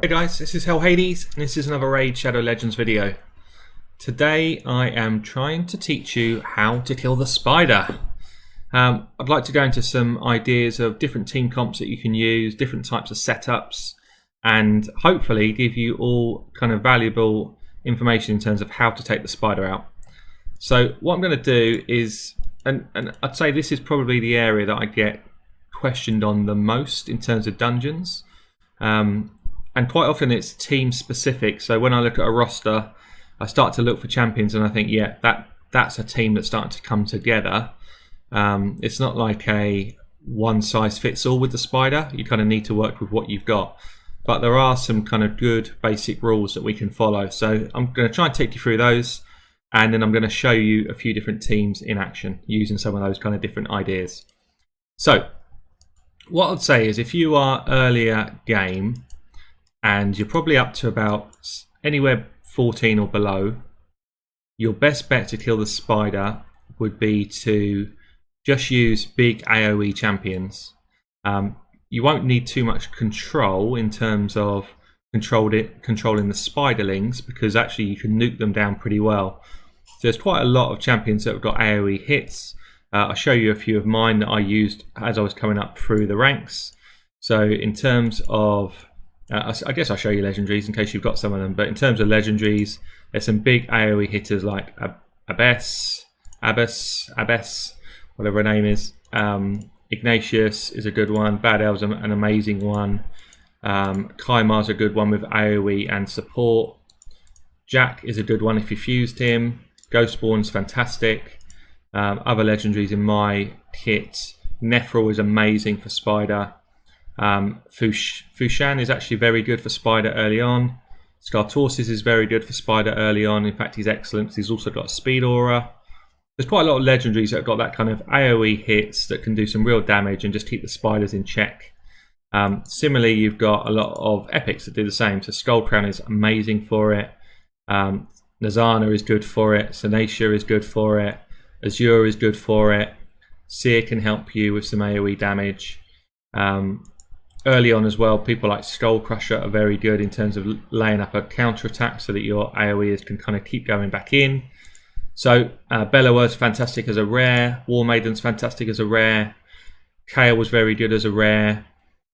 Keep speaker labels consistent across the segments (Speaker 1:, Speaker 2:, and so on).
Speaker 1: Hey guys, this is Hell Hades, and this is another Raid Shadow Legends video. Today I am trying to teach you how to kill the spider. I'd like to go into some ideas of different team comps that you can use, different types of setups, and hopefully give you all kind of valuable information in terms of how to take the spider out. So what I'm going to do is, and I'd say this is probably the area that I get questioned on the most in terms of dungeons. And quite often it's team specific. So when I look at a roster, I start to look for champions and I think, yeah, that's a team that's starting to come together. It's not like a one size fits all with the spider. You kind of need to work with what you've got. But there are some kind of good basic rules that we can follow. So I'm going to try and take you through those. And then I'm going to show you a few different teams in action using some of those kind of different ideas. So what I'd say is if you are earlier game, and you're probably up to about anywhere 14 or below, your best bet to kill the spider would be to just use big AOE champions. You won't need too much control in terms of controlling the spiderlings, because actually you can nuke them down pretty well. So there's quite a lot of champions that have got AOE hits. I'll show you a few of mine that I used as I was coming up through the ranks. So in terms of I guess I'll show you legendaries in case you've got some of them. But in terms of legendaries, there's some big AOE hitters like Abbess, whatever her name is. Ignatius is a good one. Bad Elves an amazing one. Kaimar's a good one with AOE and support. Jack is a good one if you fused him. Ghostborn's fantastic. Other legendaries in my kit. Nephril is amazing for spider. Fushan is actually very good for spider early on. Skartorsis is very good for spider early on. In fact, he's excellent because he's also got a speed aura. There's quite a lot of legendaries that have got that kind of AOE hits that can do some real damage and just keep the spiders in check. Similarly, you've got a lot of epics that do the same. So Skullcrown is amazing for it. Nazana is good for it. Sanacia is good for it. Azure is good for it. Seer can help you with some AOE damage. Early on as well, people like Skull Crusher are very good in terms of laying up a counter attack so that your AoEs can kind of keep going back in. So Bellower's fantastic as a rare. War Maiden's fantastic as a rare. Kale was very good as a rare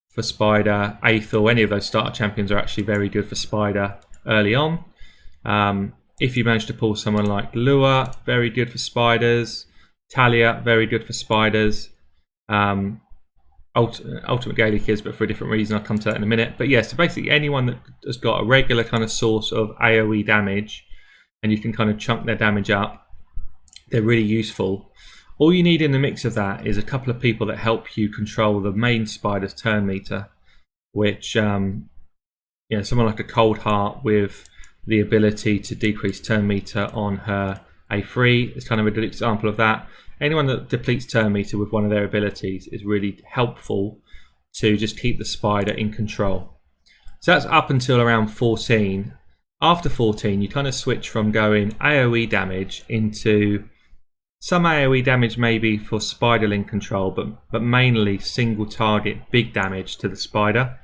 Speaker 1: for spider. Aethel, any of those starter champions are actually very good for spider early on. If you manage to pull someone like Lua, very good for spiders. Talia, very good for spiders. Ultimate Gaelic is, but for a different reason. I'll come to that in a minute. But yeah, so basically anyone that has got a regular kind of source of AoE damage and you can kind of chunk their damage up, they're really useful. All you need in the mix of that is a couple of people that help you control the main spider's turn meter, which someone like a Cold Heart with the ability to decrease turn meter on her A3 is kind of a good example of that. Anyone that depletes turn meter with one of their abilities is really helpful to just keep the spider in control. So that's up until around 14. After 14, you kind of switch from going AoE damage into some AoE damage maybe for spiderling control, but mainly single target big damage to the spider.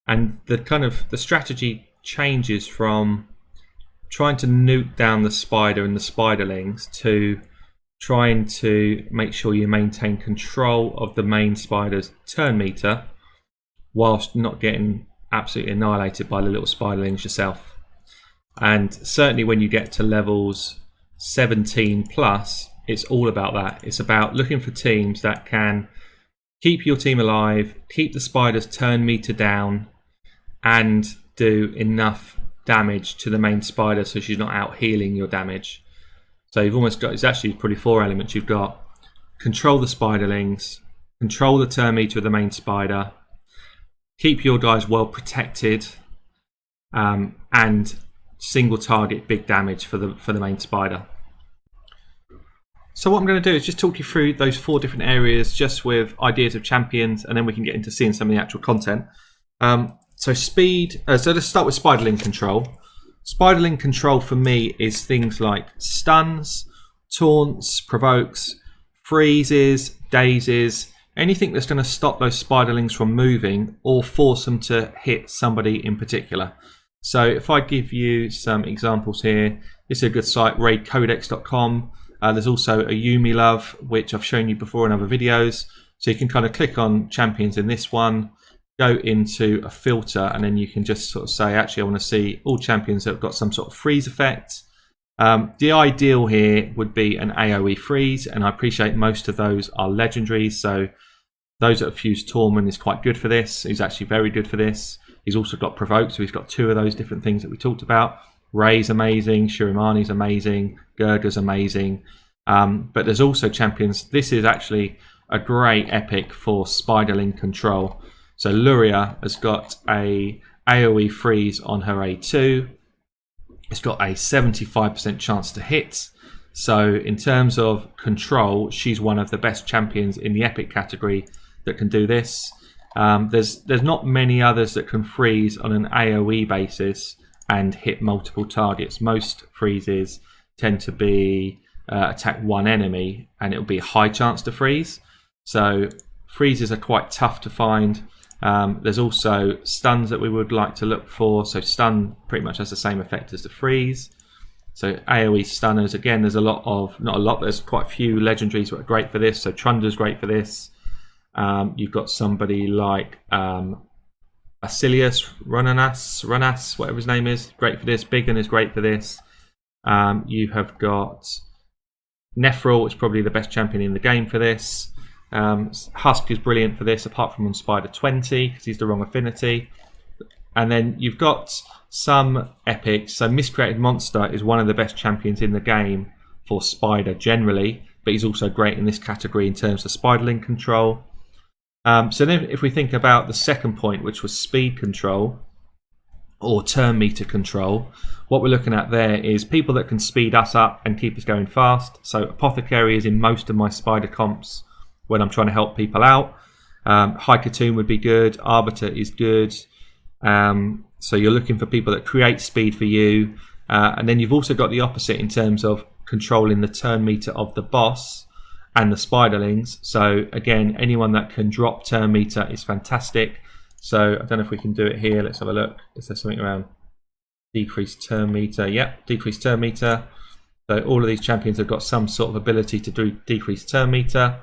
Speaker 1: And the strategy changes from trying to nuke down the spider and the spiderlings to trying to make sure you maintain control of the main spider's turn meter whilst not getting absolutely annihilated by the little spiderlings yourself. And certainly when you get to levels 17 plus, it's all about that. It's about looking for teams that can keep your team alive, keep the spider's turn meter down, and do enough damage to the main spider so she's not out healing your damage. So you've almost got, it's actually probably 4 elements. You've got control the spiderlings, control the turn meter of the main spider, keep your guys well protected, and single target big damage for the main spider. So what I'm going to do is just talk you through those 4 different areas just with ideas of champions, and then we can get into seeing some of the actual content. So let's start with spiderling control. Spiderling control for me is things like stuns, taunts, provokes, freezes, dazes, anything that's going to stop those spiderlings from moving or force them to hit somebody in particular. So if I give you some examples here, this is a good site, raidcodex.com. There's also a Yumi Love, which I've shown you before in other videos. So you can kind of click on champions in this one, go into a filter, and then you can just sort of say, actually, I want to see all champions that have got some sort of freeze effect. The ideal here would be an AOE freeze, and I appreciate most of those are legendaries. So those that have fused Tormund is quite good for this. He's actually very good for this. He's also got Provoke, so he's got 2 of those different things that we talked about. Ray's amazing, Shiramani's amazing, Gurga's amazing. But there's also champions. This is actually a great epic for spiderling control. So Luria has got a AOE freeze on her A2. It's got a 75% chance to hit. So in terms of control, she's one of the best champions in the epic category that can do this. There's not many others that can freeze on an AOE basis and hit multiple targets. Most freezes tend to be attack one enemy, and it'll be a high chance to freeze. So freezes are quite tough to find. There's also stuns that we would like to look for. So stun pretty much has the same effect as the freeze. So AOE stunners, again, there's a lot of, not a lot, there's quite a few legendaries that are great for this. So Trunda's great for this. You've got somebody like Basilius, Runas, whatever his name is, great for this. Biggin is great for this. You have got Nephril, which is probably the best champion in the game for this. Husk is brilliant for this, apart from on Spider 20, because he's the wrong affinity. And then you've got some epics. So Miscreated Monster is one of the best champions in the game for Spider generally, but he's also great in this category in terms of spiderling control. So then if we think about the second point, which was speed control or turn meter control, what we're looking at there is people that can speed us up and keep us going fast. So Apothecary is in most of my spider comps when I'm trying to help people out. Haikatoon would be good. Arbiter is good. So you're looking for people that create speed for you. And then you've also got the opposite in terms of controlling the turn meter of the boss and the spiderlings. So again, anyone that can drop turn meter is fantastic. So I don't know if we can do it here. Let's have a look. Is there something around decreased turn meter? Yep, decreased turn meter. So all of these champions have got some sort of ability to do decreased turn meter.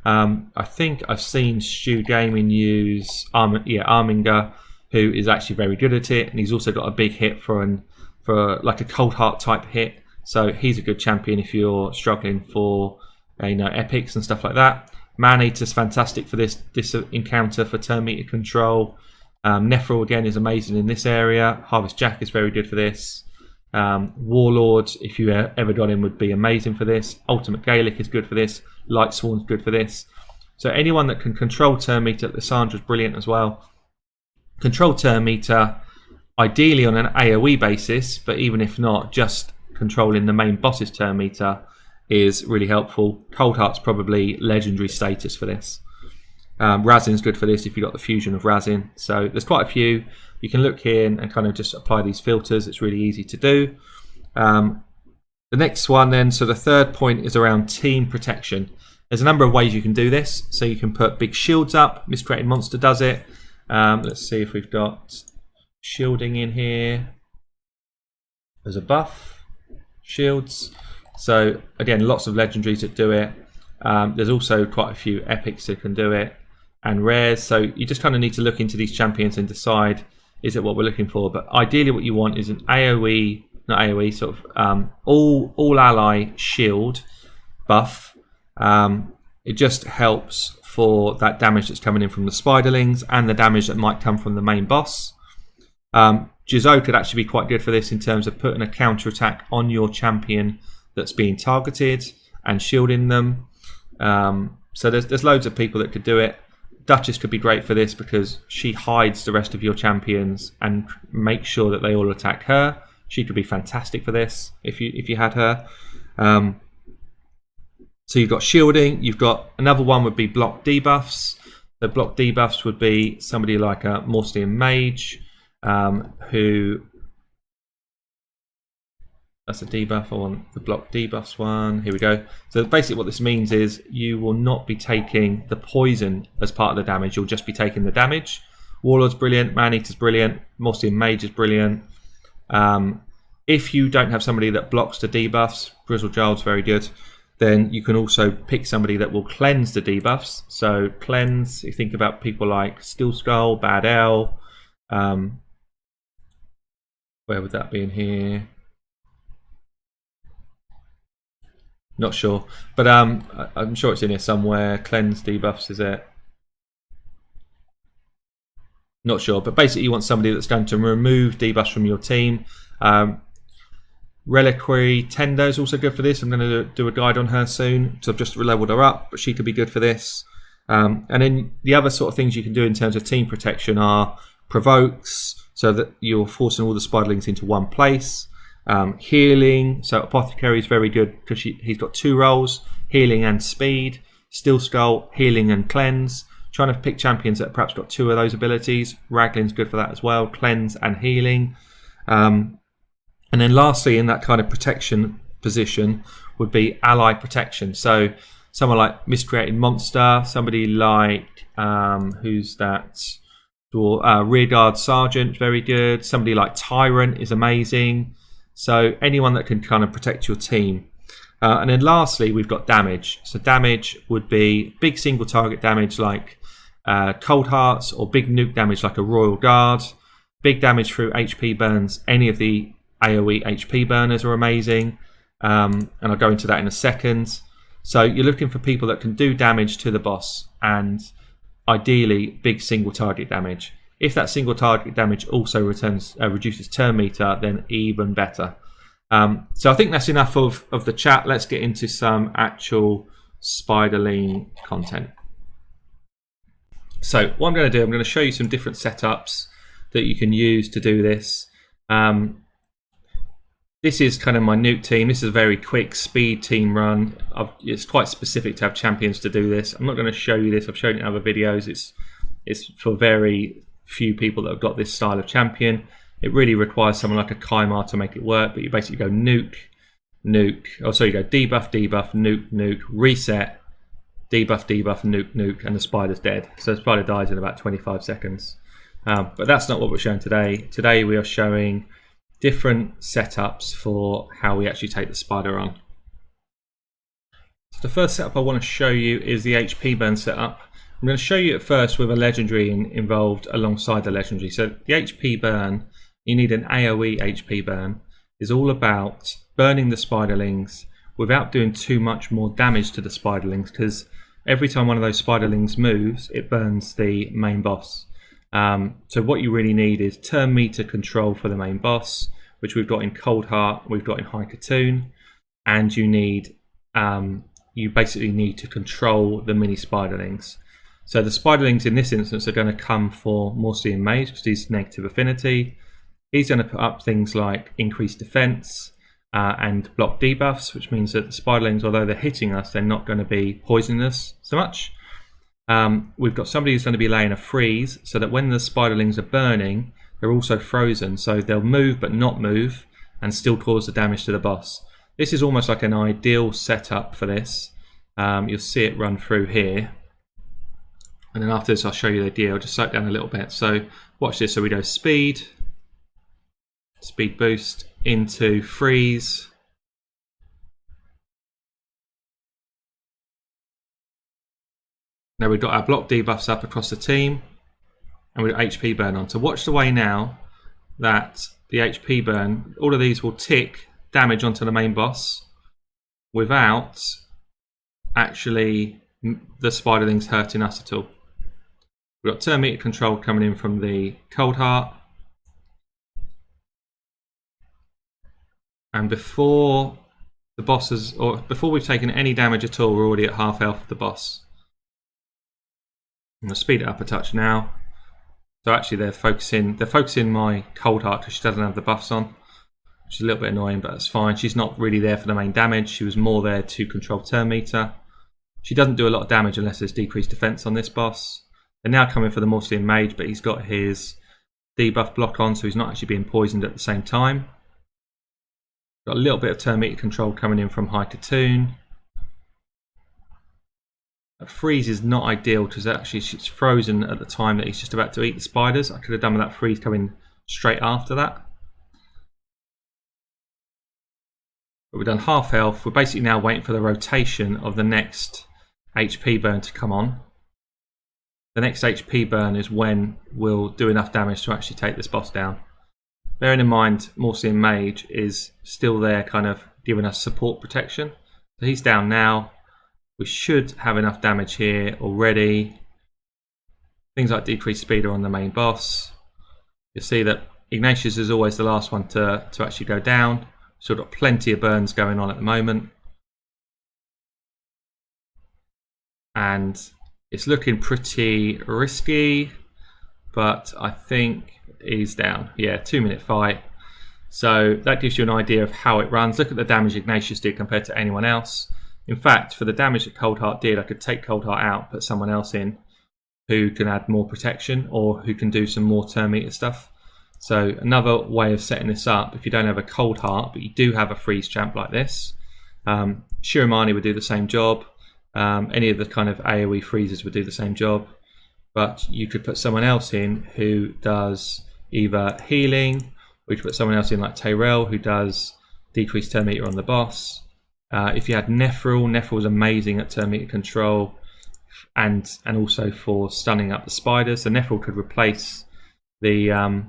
Speaker 1: I think I've seen Stu Gaming use Arminger, who is actually very good at it, and he's also got a big hit for like a cold heart type hit. So he's a good champion if you're struggling for epics and stuff like that. Man-Eater's fantastic for this encounter for turn meter control. Nephril again is amazing in this area. Harvest Jack is very good for this. Warlord, if you ever got him, would be amazing for this. Ultimate Gaelic is good for this. Lightsworn's good for this. So anyone that can control turn meter, Lyssandra's brilliant as well. Control turn meter, ideally on an AOE basis, but even if not, just controlling the main boss's turn meter is really helpful. Cold Heart's probably legendary status for this. Razin's good for this if you've got the fusion of Razin. So there's quite a few. You can look here and kind of just apply these filters. It's really easy to do. The next one then, so the third point is around team protection. There's a number of ways you can do this. So you can put big shields up. Miscreated Monster does it. Let's see if we've got shielding in here. There's a buff. Shields. So again, lots of legendaries that do it. There's also quite a few epics that can do it, and rares. So you just kind of need to look into these champions and decide, is it what we're looking for? But ideally what you want is an AOE, not AOE, sort of all ally shield buff. It just helps for that damage that's coming in from the spiderlings and the damage that might come from the main boss. Jizo could actually be quite good for this in terms of putting a counter attack on your champion that's being targeted and shielding them. So there's loads of people that could do it. Duchess could be great for this because she hides the rest of your champions and makes sure that they all attack her. She could be fantastic for this if you had her. So you've got shielding. You've got another one would be block debuffs. The block debuffs would be somebody like a Morsian Mage who That's a debuff. I want the block debuffs one. Here we go. So basically what this means is you will not be taking the poison as part of the damage. You'll just be taking the damage. Warlord's brilliant. Man-Eater's brilliant. Morsian Mage is brilliant. If you don't have somebody that blocks the debuffs, Grizzle Gild's very good. Then you can also pick somebody that will cleanse the debuffs. So cleanse, you think about people like Steel Skull, Bad L. Where would that be in here? Not sure, but I'm sure it's in here somewhere. Cleanse debuffs, is it? Not sure, but basically you want somebody that's going to remove debuffs from your team. Reliquary Tender is also good for this. I'm going to do a guide on her soon, so I've just leveled her up, but she could be good for this. And then the other sort of things you can do in terms of team protection are provokes, so that you're forcing all the spiderlings into one place. Healing, so Apothecary is very good because he's got 2 roles, healing and speed. Steel Skull, healing and cleanse. Trying to pick champions that perhaps got 2 of those abilities. Raglin's good for that as well, cleanse and healing. And then lastly, in that kind of protection position would be ally protection. So someone like Miscreated Monster, somebody like, who's that? Rearguard Sergeant, very good. Somebody like Tyrant is amazing. So anyone that can kind of protect your team. And then lastly, we've got damage. So damage would be big single target damage like Cold Hearts, or big nuke damage like a Royal Guard. Big damage through HP burns. Any of the AOE HP burners are amazing. And I'll go into that in a second. So you're looking for people that can do damage to the boss, and ideally big single target damage. If that single target damage also reduces turn meter, then even better. So I think that's enough of the chat. Let's get into some actual Spiderling content. So what I'm going to do, I'm going to show you some different setups that you can use to do this. This is kind of my Nuke team. This is a very quick speed team run. It's quite specific to have champions to do this. I'm not going to show you this. I've shown it in other videos. It's for very few people that have got this style of champion. It really requires someone like a Kaimar to make it work, but you basically go nuke, nuke. Oh, so you go debuff, debuff, nuke, nuke, reset, debuff, debuff, nuke, nuke, and the spider's dead. So the spider dies in about 25 seconds. But that's not what we're showing today. Today we are showing different setups for how we actually take the spider on. So the first setup I want to show you is the HP burn setup. I'm going to show you at first with a legendary involved alongside the legendary. So the HP burn, you need an AOE HP burn, is all about burning the spiderlings without doing too much more damage to the spiderlings, because every time one of those spiderlings moves, it burns the main boss. So what you really need is turn meter control for the main boss, which we've got in Cold Heart, we've got in High Katoon, and you need you basically need to control the mini spiderlings. So the spiderlings in this instance are going to come for Morsian Mage because he's negative affinity. He's going to put up things like increased defense and block debuffs, which means that the spiderlings, although they're hitting us, they're not going to be poisoning us so much. We've got somebody who's going to be laying a freeze, so that when the spiderlings are burning, they're also frozen, so they'll move but not move and still cause the damage to the boss. This is almost like an ideal setup for this. You'll see it run through here. And then after this, I'll show you the idea. I'll just slow it down a little bit. So watch this. So we go speed, speed boost into freeze. Now we've got our block debuffs up across the team, and we've got HP burn on. So watch the way now that the HP burn, all of these will tick damage onto the main boss without actually the spiderlings hurting us at all. We've got turn meter control coming in from the Cold Heart. And before the bosses, or before we've taken any damage at all, we're already at half health of the boss. I'm going to speed it up a touch now. So actually they're focusing my Cold Heart because she doesn't have the buffs on, which is a little bit annoying, but that's fine. She's not really there for the main damage. She was more there to control turn meter. She doesn't do a lot of damage unless there's decreased defense on this boss. They're now coming for the Morsian Mage, but he's got his debuff block on, so he's not actually being poisoned at the same time. Got a little bit of turn meter control coming in from Hypertune. A freeze is not ideal because actually it's frozen at the time that he's just about to eat the spiders. I could have done with that freeze coming straight after that. But we've done half health. We're basically now waiting for the rotation of the next HP burn to come on. The next HP burn is when we'll do enough damage to actually take this boss down. Bearing in mind, Morsian Mage is still there kind of giving us support protection. So he's down now. We should have enough damage here already. Things like decreased speed are on the main boss. You'll see that Ignatius is always the last one to actually go down. So we've got plenty of burns going on at the moment. And it's looking pretty risky, but I think he's down. Yeah, 2-minute fight. So that gives you an idea of how it runs. Look at the damage Ignatius did compared to anyone else. In fact, for the damage that Coldheart did, I could take Coldheart out, put someone else in who can add more protection or who can do some more turn meter stuff. So another way of setting this up, if you don't have a Coldheart, but you do have a freeze champ like this, Shiramani would do the same job. Any of the kind of AOE freezers would do the same job. But you could put someone else in who does either healing, or you could put someone else in like Tyrell who does decreased turn meter on the boss. If you had Nephril was amazing at turn meter control and also for stunning up the spiders. So Nephril could replace the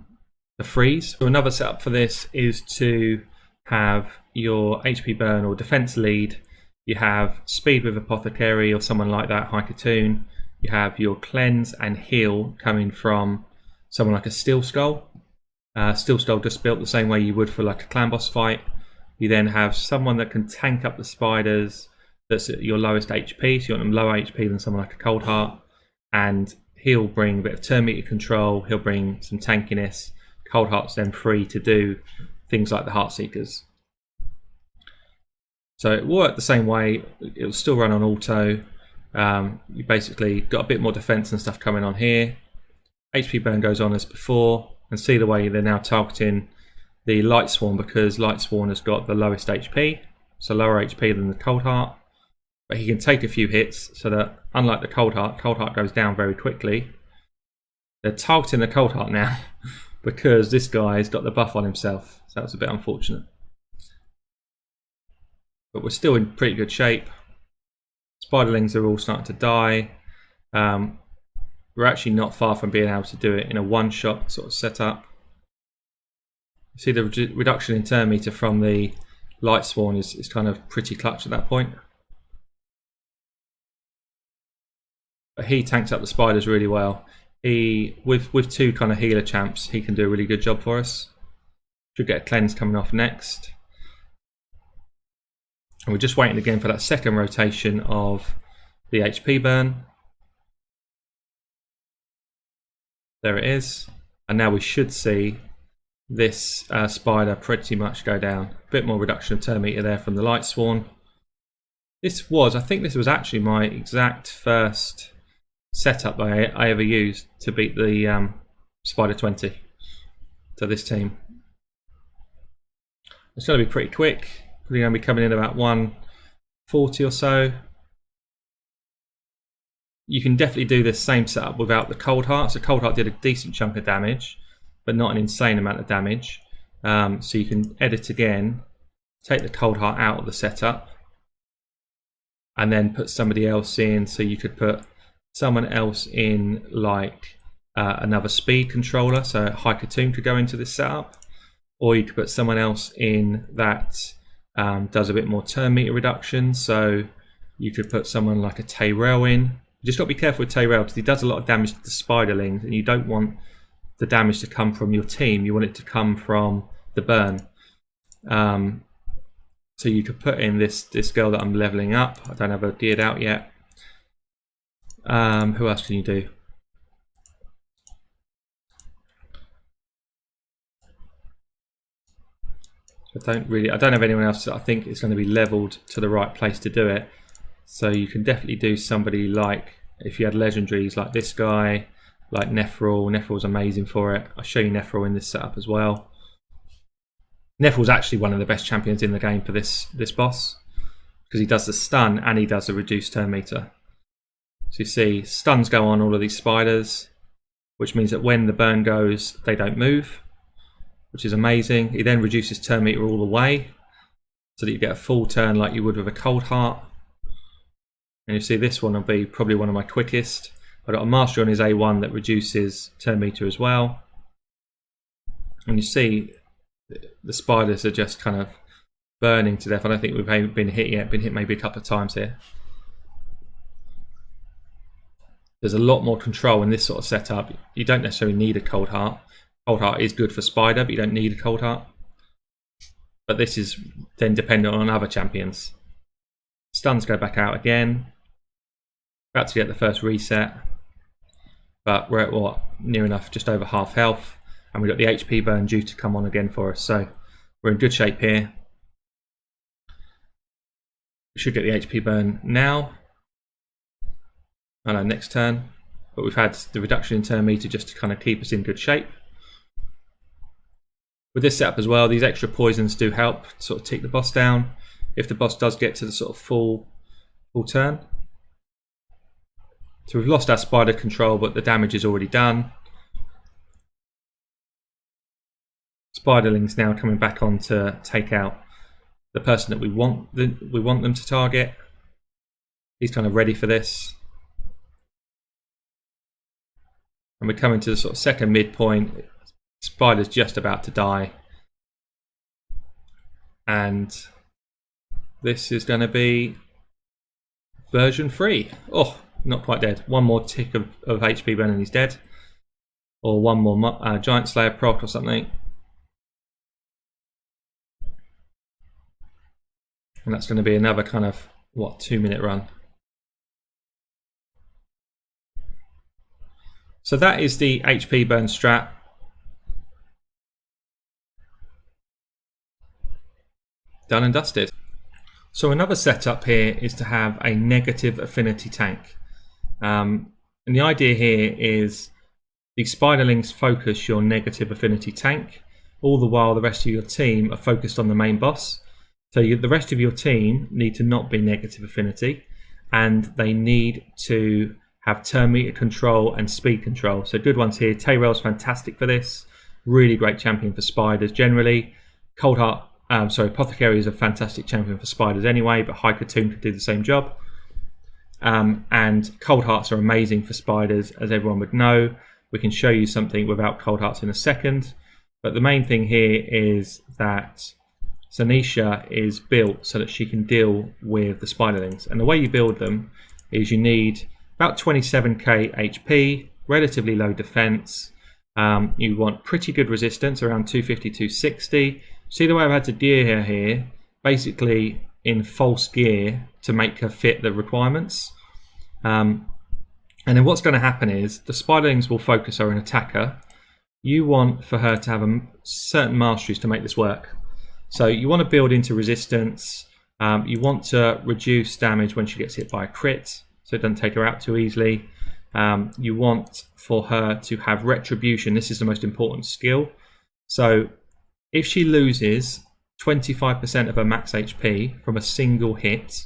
Speaker 1: freeze. So another setup for this is to have your HP burn or defense lead. You have speed with Apothecary or someone like that, Hypertune. You have your cleanse and heal coming from someone like a Steel Skull. Steel Skull just built the same way you would for like a clan boss fight. You then have someone that can tank up the spiders that's at your lowest HP, so you want them lower HP than someone like a Coldheart. And he'll bring a bit of turn meter control, he'll bring some tankiness. Coldheart's then free to do things like the Heartseekers. So it will work the same way, it'll still run on auto. You basically got a bit more defense and stuff coming on here. HP burn goes on as before, and see the way they're now targeting the Light Sworn because Light Sworn has got the lowest HP, so lower HP than the Coldheart. But he can take a few hits so that unlike the Coldheart goes down very quickly. They're targeting the Coldheart now because this guy's got the buff on himself, so that's a bit unfortunate. But we're still in pretty good shape. Spiderlings are all starting to die. We're actually not far from being able to do it in a one-shot sort of setup. See the reduction in turn meter from the Light Sworn is kind of pretty clutch at that point. But he tanks up the spiders really well. He with two kind of healer champs, he can do a really good job for us. Should get a cleanse coming off next. And we're just waiting again for that second rotation of the HP burn. There it is. And now we should see this spider pretty much go down. A bit more reduction of turn meter there from the Light Sworn. I think this was actually my exact first setup that I ever used to beat the Spider 20. So this team. It's going to be pretty quick. We're going to be coming in about 140 or so. You can definitely do this same setup without the Coldheart. So Coldheart did a decent chunk of damage, but not an insane amount of damage. So you can edit again, take the Coldheart out of the setup, and then put somebody else in. So you could put someone else in like another speed controller. So Hypertune could go into this setup. Or you could put someone else in that does a bit more turn meter reduction. So you could put someone like a Tyrell in. You just got to be careful with Tyrell because he does a lot of damage to the spiderlings, and you don't want the damage to come from your team. You want it to come from the burn. So you could put in this girl that I'm leveling up. I don't have her geared out yet. Who else can you do? I don't have anyone else that I think is going to be leveled to the right place to do it. So you can definitely do somebody like, if you had legendaries like this guy, like Nephril. Nephril's amazing for it. I'll show you Nephril in this setup as well. Neville's actually one of the best champions in the game for this boss, because he does the stun and he does the reduced turn meter. So you see stuns go on all of these spiders, which means that when the burn goes, they don't move, which is amazing. He then reduces turn meter all the way, so that you get a full turn like you would with a cold heart. And you see this one will be probably one of my quickest. I've got a master on his A1 that reduces turn meter as well. And you see the spiders are just kind of burning to death. I don't think we've been hit yet, been hit maybe a couple of times here. There's a lot more control in this sort of setup. You don't necessarily need a cold heart. Cold heart is good for spider, but you don't need a cold heart. But this is then dependent on other champions. Stuns go back out again. About to get the first reset. But we're at what? Near enough, just over half health. And we've got the HP burn due to come on again for us. So we're in good shape here. We should get the HP burn now. Oh no, next turn. But we've had the reduction in turn meter just to kind of keep us in good shape. With this setup as well, these extra poisons do help sort of tick the boss down if the boss does get to the sort of full turn. So we've lost our spider control, but the damage is already done. Spiderlings now coming back on to take out the person that we want them to target. He's kind of ready for this. And we're coming to the sort of second midpoint. Spider's just about to die. And this is going to be version 3. Oh, not quite dead. One more tick of HP burn and he's dead. Or one more Giant Slayer proc or something. And that's going to be another kind of, what, 2-minute run. So that is the HP burn strat. Done and dusted. So another setup here is to have a negative affinity tank. And the idea here is the spiderlings focus your negative affinity tank, all the while the rest of your team are focused on the main boss. So the rest of your team need to not be negative affinity, and they need to have turn meter control and speed control. So good ones here. Tayrell's fantastic for this. Really great champion for spiders generally. Apothecary is a fantastic champion for spiders anyway, but Haikatoon could do the same job. And cold hearts are amazing for spiders, as everyone would know. We can show you something without cold hearts in a second. But the main thing here is that Zanisha is built so that she can deal with the spiderlings. And the way you build them is you need about 27k HP, relatively low defense. You want pretty good resistance, around 250, 260. See the way I've had to gear her here, basically in false gear to make her fit the requirements. And then what's going to happen is the spiderlings will focus her and attack her. You want for her to have certain masteries to make this work. So you want to build into resistance. You want to reduce damage when she gets hit by a crit, so it doesn't take her out too easily. You want for her to have retribution. This is the most important skill. So if she loses 25% of her max HP from a single hit,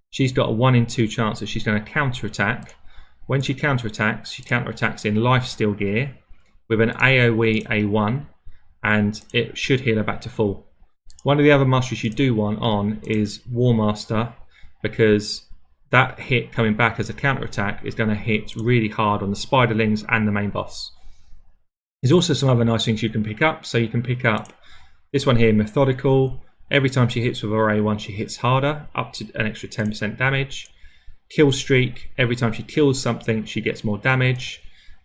Speaker 1: she's got a 1 in 2 chance that she's going to counterattack. When she counterattacks, she counterattacks in life steal gear with an AOE A1, and it should heal her back to full. One of the other masteries you do want on is War Master, because that hit coming back as a counterattack is going to hit really hard on the spiderlings and the main boss. There's also some other nice things you can pick up. So you can pick up this one here, Methodical. Every time she hits with her A1, she hits harder, up to an extra 10% damage. Kill Streak, every time she kills something, she gets more damage.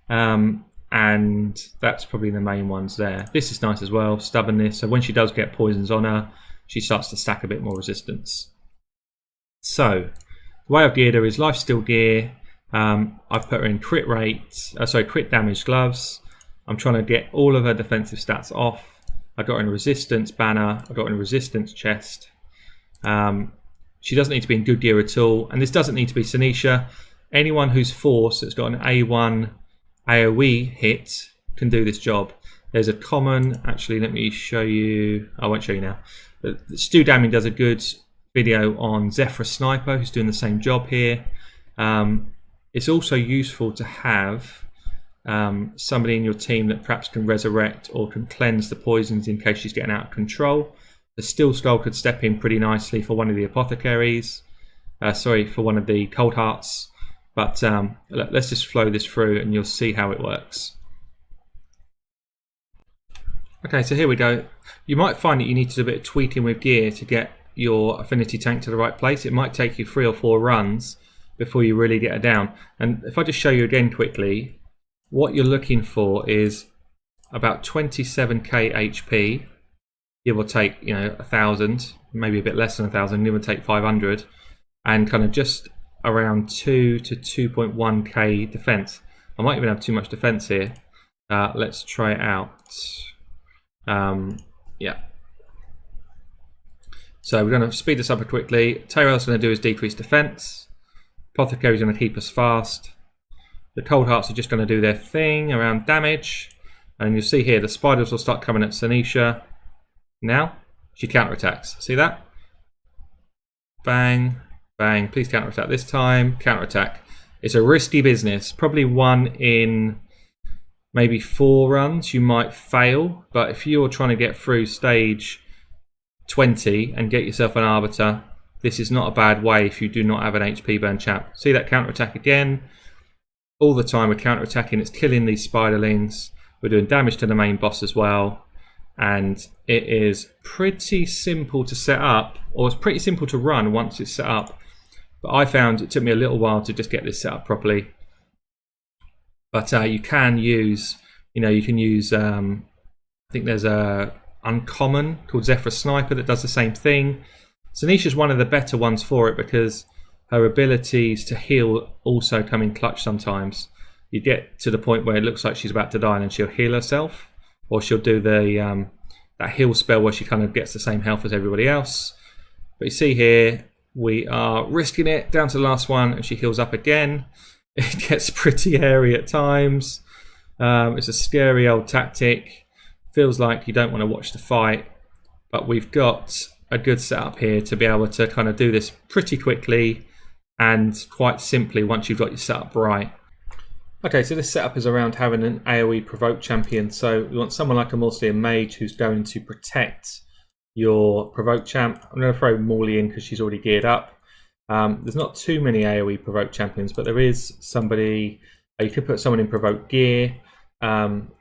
Speaker 1: And that's probably the main ones there. This is nice as well, Stubbornness. So when she does get poisons on her, she starts to stack a bit more resistance. So the way I've geared her is lifesteal gear. I've put her in crit damage gloves. I'm trying to get all of her defensive stats off. I got her in a resistance banner. I got her in a resistance chest. She doesn't need to be in good gear at all. And this doesn't need to be Zanisha. Anyone who's force that's got an A1 AOE hit can do this job. There's a common, actually let me show you, I won't show you now, but Stu Damien does a good video on Zephyr Sniper who's doing the same job here. It's also useful to have somebody in your team that perhaps can resurrect or can cleanse the poisons in case she's getting out of control. The Still Skull could step in pretty nicely for one of the apothecaries, for one of the cold hearts, but let's just flow this through and you'll see how it works. Okay, so here we go. You might find that you need to do a bit of tweaking with gear to get your affinity tank to the right place. It might take you 3 or 4 runs before you really get her down. And if I just show you again quickly, what you're looking for is about 27k HP, give or take, 1,000, maybe a bit less than 1,000, give or take 500, and kind of just around 2 to 2.1k defense. I might even have too much defense here. Let's try it out. Yeah. So we're going to speed this up quickly. Tell you what else going to do is decrease defense. Apothecary is going to keep us fast. The cold hearts are just going to do their thing around damage. And you'll see here the spiders will start coming at Sanisha. Now she counterattacks. See that? Bang, bang. Please counterattack this time. Counterattack. It's a risky business. Probably one in maybe 4 runs you might fail. But if you're trying to get through stage 20 and get yourself an Arbiter, this is not a bad way if you do not have an HP burn champ. See that counterattack again? All the time we're counterattacking, it's killing these spiderlings. We're doing damage to the main boss as well. And it is pretty simple to set up, or it's pretty simple to run once it's set up. But I found it took me a little while to just get this set up properly. But you can use, you can use, I think there's a uncommon called Zephyr Sniper that does the same thing. Sanisha's one of the better ones for it because her abilities to heal also come in clutch sometimes. You get to the point where it looks like she's about to die and then she'll heal herself, or she'll do the that heal spell where she kind of gets the same health as everybody else. But you see here, we are risking it down to the last one and she heals up again. It gets pretty hairy at times. It's a scary old tactic. Feels like you don't want to watch the fight, but we've got a good setup here to be able to kind of do this pretty quickly and quite simply once you've got your setup right. Okay, so this setup is around having an AOE Provoke champion. So we want someone like a Mausoleum Mage who's going to protect your Provoke champ. I'm going to throw Morley in because she's already geared up. There's not too many AOE Provoke champions, but there is somebody, you could put someone in Provoke gear,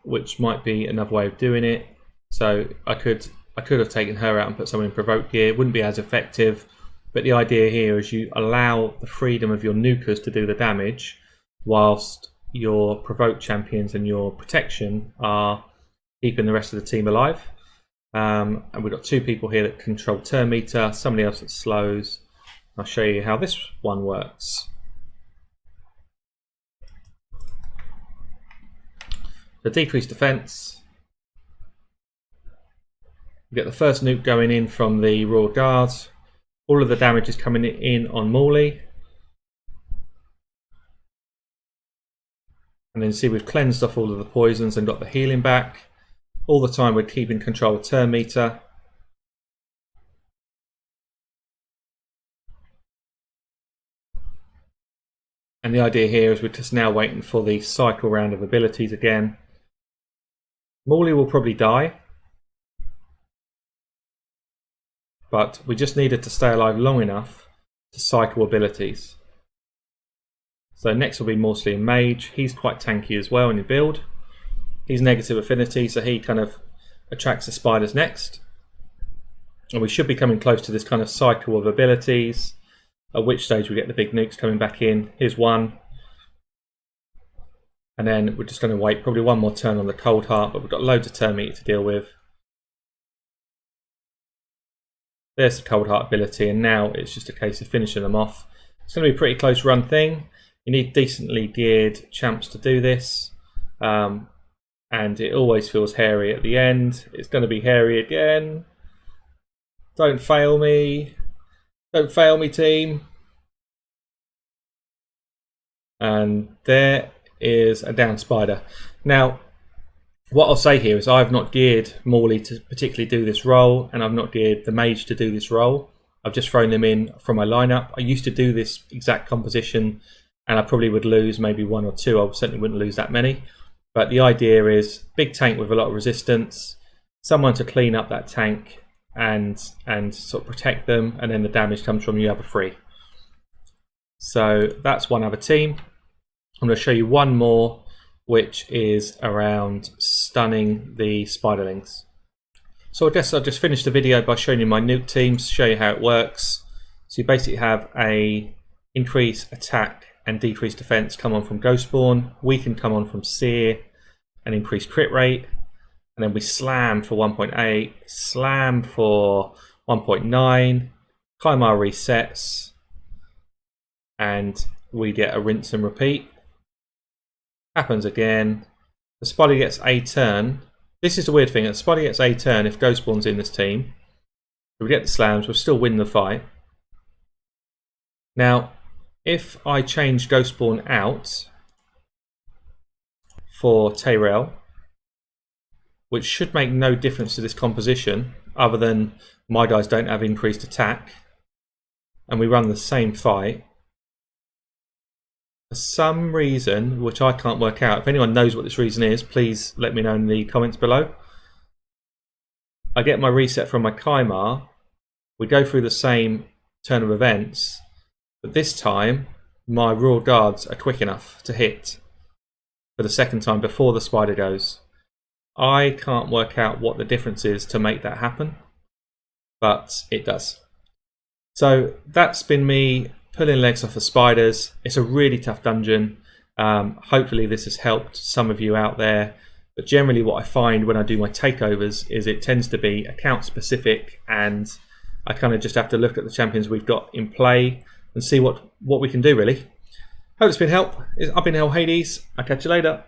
Speaker 1: which might be another way of doing it. So I could have taken her out and put someone in Provoke gear. It wouldn't be as effective, but the idea here is you allow the freedom of your nukers to do the damage whilst your Provoke champions and your protection are keeping the rest of the team alive. And we've got 2 people here that control turn meter, somebody else that slows. I'll show you how this one works. The decreased defense. You get the first nuke going in from the Royal Guards. All of the damage is coming in on Morley. And then see we've cleansed off all of the poisons and got the healing back. All the time we're keeping control of turn meter. And the idea here is we're just now waiting for the cycle round of abilities again. Morley will probably die, but we just needed to stay alive long enough to cycle abilities. So next will be Mausoleum Mage. He's quite tanky as well in the build. He's negative affinity, so he kind of attracts the spiders next. And we should be coming close to this kind of cycle of abilities, at which stage we get the big nukes coming back in. Here's one. And then we're just going to wait probably one more turn on the cold heart, but we've got loads of turn meter to deal with. There's the cold heart ability, and now it's just a case of finishing them off. It's going to be a pretty close run thing. You need decently geared champs to do this. And it always feels hairy at the end. It's going to be hairy again. Don't fail me. Don't fail me, team. And there is a down spider. Now, What I'll say here is I've not geared Morley to particularly do this role, and I've not geared the mage to do this role. I've just thrown them in from my lineup. I used to do this exact composition, and I probably would lose maybe 1 or 2. I certainly wouldn't lose that many. But the idea is big tank with a lot of resistance, someone to clean up that tank and sort of protect them, and then the damage comes from you other 3. So that's one other team. I'm going to show you one more, which is around stunning the spiderlings. So I guess I'll just finish the video by showing you my Nuke Team to show you how it works. So you basically have a increase attack and decrease defense come on from Ghostborn. We can come on from Seer and increase crit rate. And then we slam for 1.8, slam for 1.9, Kymar resets, and we get a rinse and repeat. Happens again. The spider gets a turn. This is the weird thing, the spider gets a turn if Ghostborn's in this team. So we get the slams, we'll still win the fight. Now, if I change Ghostborn out for Tyrell, which should make no difference to this composition, other than my guys don't have increased attack, and we run the same fight, for some reason, which I can't work out, if anyone knows what this reason is, please let me know in the comments below. I get my reset from my Kymar, we go through the same turn of events, but this time my Royal Guards are quick enough to hit for the second time before the spider goes. I can't work out what the difference is to make that happen, but it does. So that's been me pulling legs off the spiders. It's a really tough dungeon. Hopefully this has helped some of you out there. But generally what I find when I do my takeovers is it tends to be account specific, and I kind of just have to look at the champions we've got in play and see what we can do really. Hope it's been help. I've been Hell Hades. I'll catch you later.